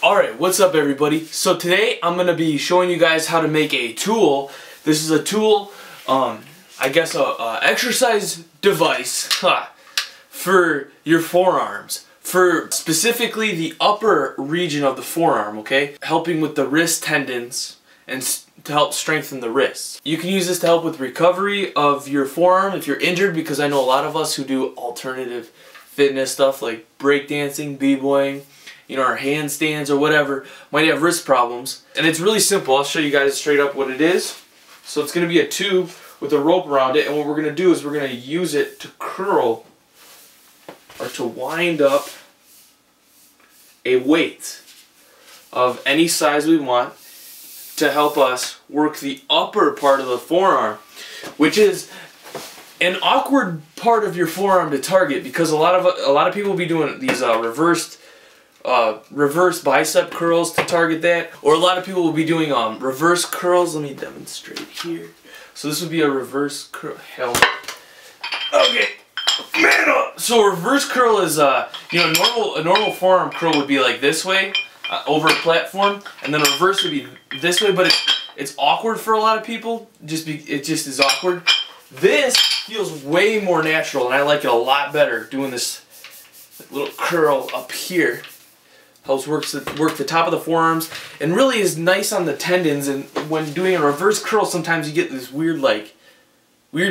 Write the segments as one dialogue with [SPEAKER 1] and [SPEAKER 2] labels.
[SPEAKER 1] Alright, what's up everybody? So today I'm going to be showing you guys how to make a tool. This is a tool, I guess a exercise device for your forearms. For specifically the upper region of the forearm, okay? Helping with the wrist tendons and to help strengthen the wrists. You can use this to help with recovery of your forearm if you're injured, because I know a lot of us who do alternative fitness stuff like breakdancing, b-boying, you know, our handstands or whatever, might have wrist problems. And it's really simple. I'll show you guys straight up what it is. So it's going to be a tube with a rope around it, and what we're going to do is we're going to use it to curl or to wind up a weight of any size we want to help us work the upper part of the forearm, which is an awkward part of your forearm to target, because a lot of people will be doing these reverse bicep curls to target that, or a lot of people will be doing reverse curls. Let me demonstrate here. So this would be a reverse curl. Hell, okay, man up. So a reverse curl is you know, a normal forearm curl would be like this way over a platform, and then a reverse would be this way. But it's awkward for a lot of people. It just is awkward. This feels way more natural, and I like it a lot better. Doing this little curl up here helps work the top of the forearms, and really is nice on the tendons. And when doing a reverse curl, sometimes you get this weird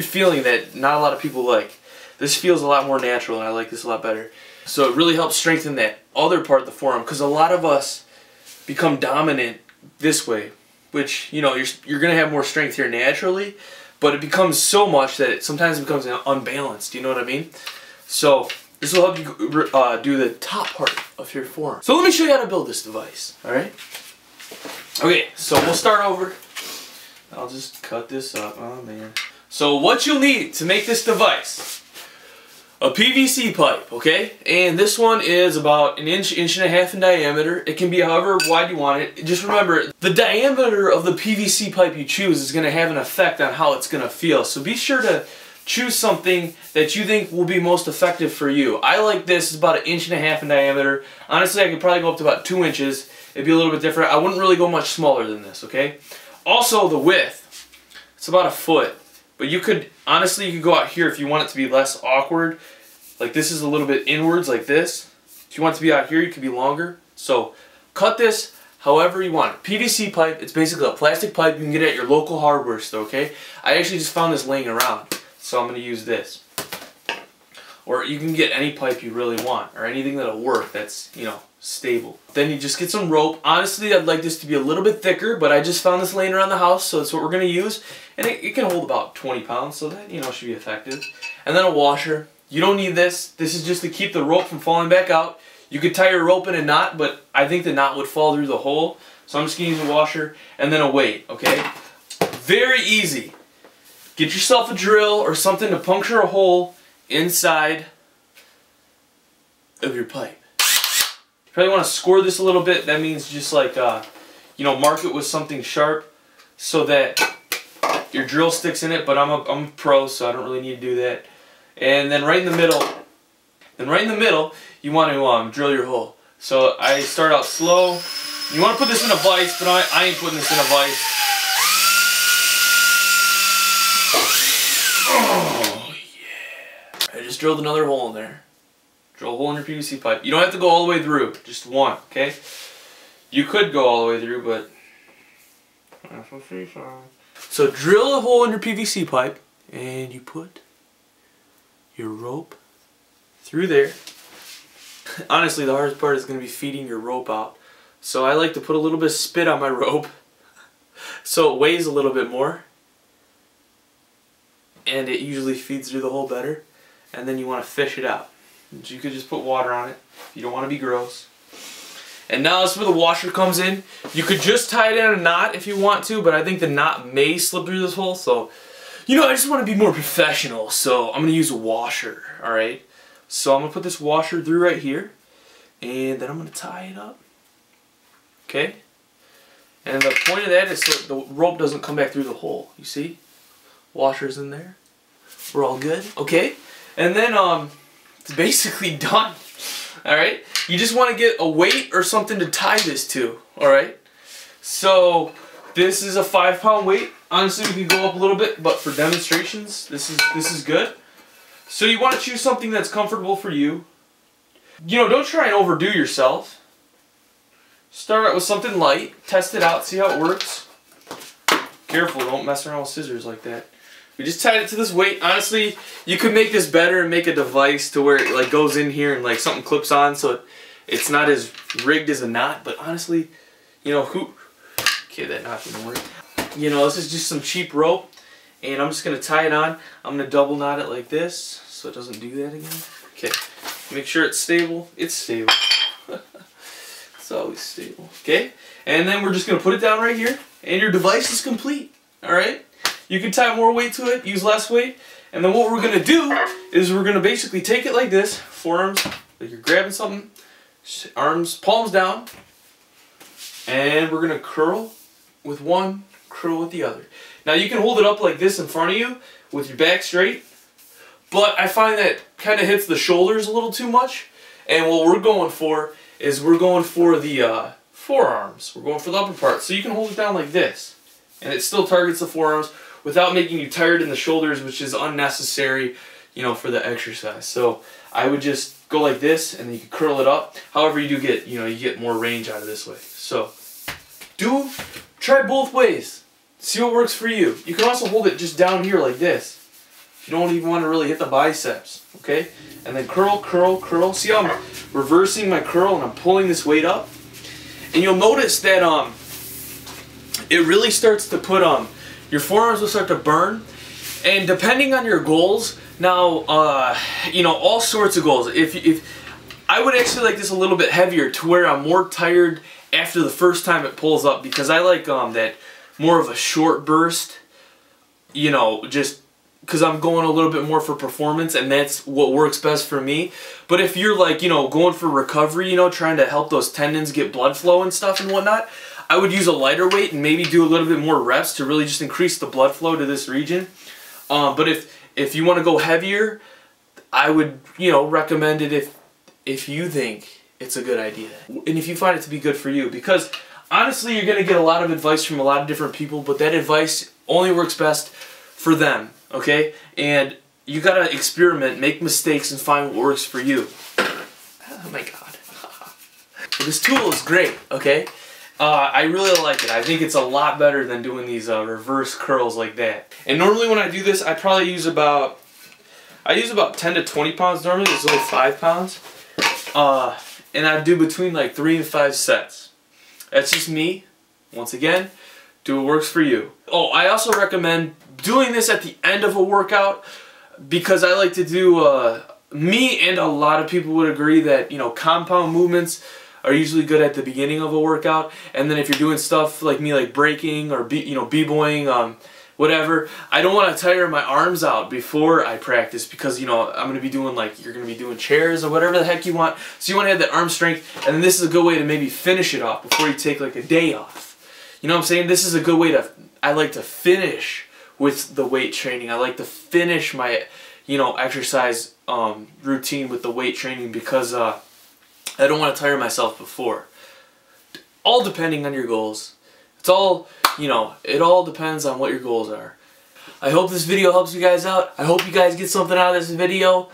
[SPEAKER 1] feeling that not a lot of people like. This feels a lot more natural, and I like this a lot better. So it really helps strengthen that other part of the forearm, because a lot of us become dominant this way, which, you know, you're going to have more strength here naturally, but it becomes so much that sometimes it becomes unbalanced, you know what I mean? So this will help you do the top part of your forearm. So let me show you how to build this device, alright? Okay, so we'll start over. I'll just cut this up, oh man. So what you'll need to make this device: a PVC pipe, okay? And this one is about an inch and a half in diameter. It can be however wide you want it. Just remember, the diameter of the PVC pipe you choose is going to have an effect on how it's going to feel. So be sure to choose something that you think will be most effective for you. I like this. It's about an inch and a half in diameter. Honestly, I could probably go up to about 2 inches. It'd be a little bit different. I wouldn't really go much smaller than this, okay? Also, the width, it's about 1 foot. But you could, honestly, you could go out here if you want it to be less awkward. Like this is a little bit inwards like this. If you want it to be out here, you could be longer. So cut this however you want. PVC pipe, it's basically a plastic pipe. You can get it at your local hardware store, okay? I actually just found this laying around, so I'm going to use this. Or you can get any pipe you really want, or anything that'll work that's, you know, stable. Then you just get some rope. Honestly, I'd like this to be a little bit thicker, but I just found this laying around the house, so that's what we're going to use. And it can hold about 20 pounds, so that, you know, should be effective. And then a washer. You don't need this. This is just to keep the rope from falling back out. You could tie your rope in a knot, but I think the knot would fall through the hole. So I'm just going to use a washer, and then a weight, okay? Very easy. Get yourself a drill or something to puncture a hole inside of your pipe. You probably want to score this a little bit. That means just like, you know, mark it with something sharp so that your drill sticks in it, but I'm a pro, so I don't really need to do that. And then right in the middle, you want to drill your hole. So I start out slow. You want to put this in a vise, but I ain't putting this in a vise. Oh yeah! I just drilled another hole in there. Drill a hole in your PVC pipe. You don't have to go all the way through, just one, okay? You could go all the way through, but so drill a hole in your PVC pipe, and you put your rope through there. Honestly, the hardest part is going to be feeding your rope out. So I like to put a little bit of spit on my rope so it weighs a little bit more, and it usually feeds through the hole better. And then you want to fish it out. You could just put water on it if you don't want to be gross. And now that's where the washer comes in. You could just tie it in a knot if you want to, but I think the knot may slip through this hole, so you know, I just want to be more professional, so I'm going to use a washer, alright? So I'm going to put this washer through right here, and then I'm going to tie it up, okay? And the point of that is so the rope doesn't come back through the hole, you see? Washer's in there. We're all good, okay? And then, it's basically done, alright? you just want to get a weight or something to tie this to, alright? So this is a 5-pound weight. Honestly, we can go up a little bit, but for demonstrations, this is good. So you want to choose something that's comfortable for you. You know, don't try and overdo yourself. Start out with something light, test it out, see how it works. Careful, don't mess around with scissors like that. We just tied it to this weight. Honestly, you could make this better and make a device to where it like goes in here and like something clips on so it's not as rigged as a knot. But honestly, you know, okay, that knot didn't work. You know, this is just some cheap rope, and I'm just gonna tie it on. I'm gonna double knot it like this so it doesn't do that again. Okay, make sure it's stable. It's stable. It's always stable. Okay, and then we're just gonna put it down right here, and your device is complete. All right. You can tie more weight to it, use less weight, and then what we're gonna do is we're gonna basically take it like this, forearms, like you're grabbing something, arms, palms down, and we're gonna curl with one, curl with the other. Now you can hold it up like this in front of you with your back straight, but I find that kind of hits the shoulders a little too much, and what we're going for is we're going for the forearms. We're going for the upper part, so you can hold it down like this, and it still targets the forearms without making you tired in the shoulders, which is unnecessary, you know, for the exercise. So I would just go like this, and then you can curl it up. However, you do get, you know, you get more range out of this way. So try both ways. See what works for you. You can also hold it just down here like this. You don't even want to really hit the biceps, okay? And then curl, curl, curl. See how I'm reversing my curl and I'm pulling this weight up? And you'll notice that it really starts to put your forearms will start to burn, and depending on your goals, now you know, all sorts of goals. If I would actually like this a little bit heavier to where I'm more tired after the first time it pulls up, because I like that more of a short burst, you know, just because I'm going a little bit more for performance, and that's what works best for me. But if you're like, you know, going for recovery, you know, trying to help those tendons get blood flow and stuff and whatnot, I would use a lighter weight and maybe do a little bit more reps to really just increase the blood flow to this region. But if you want to go heavier, I would, you know, recommend it if you think it's a good idea. And if you find it to be good for you. Because honestly, you're going to get a lot of advice from a lot of different people, but that advice only works best for them, okay? And you got to experiment, make mistakes, and find what works for you. Oh my God. This tool is great, okay? I really like it. I think it's a lot better than doing these reverse curls like that. And normally when I do this, I probably use about 10 to 20 pounds normally. It's only 5 pounds. And I do between like 3 and 5 sets. That's just me. Once again, do what works for you. Oh, I also recommend doing this at the end of a workout, because I like to do, me and a lot of people would agree that, you know, compound movements are usually good at the beginning of a workout, and then if you're doing stuff like me, like breaking or b-boying, whatever, I don't want to tire my arms out before I practice, because, you know, I'm going to be doing like, you're going to be doing chairs or whatever the heck you want, so you want to have that arm strength, and then this is a good way to maybe finish it off before you take like a day off. You know what I'm saying? This is a good way to, I like to finish with the weight training. I like to finish my, you know, exercise routine with the weight training, because I don't want to tire myself before. All depending on your goals. It's all, you know, it all depends on what your goals are. I hope this video helps you guys out. I hope you guys get something out of this video.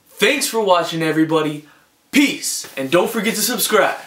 [SPEAKER 1] Thanks for watching, everybody. Peace. And don't forget to subscribe.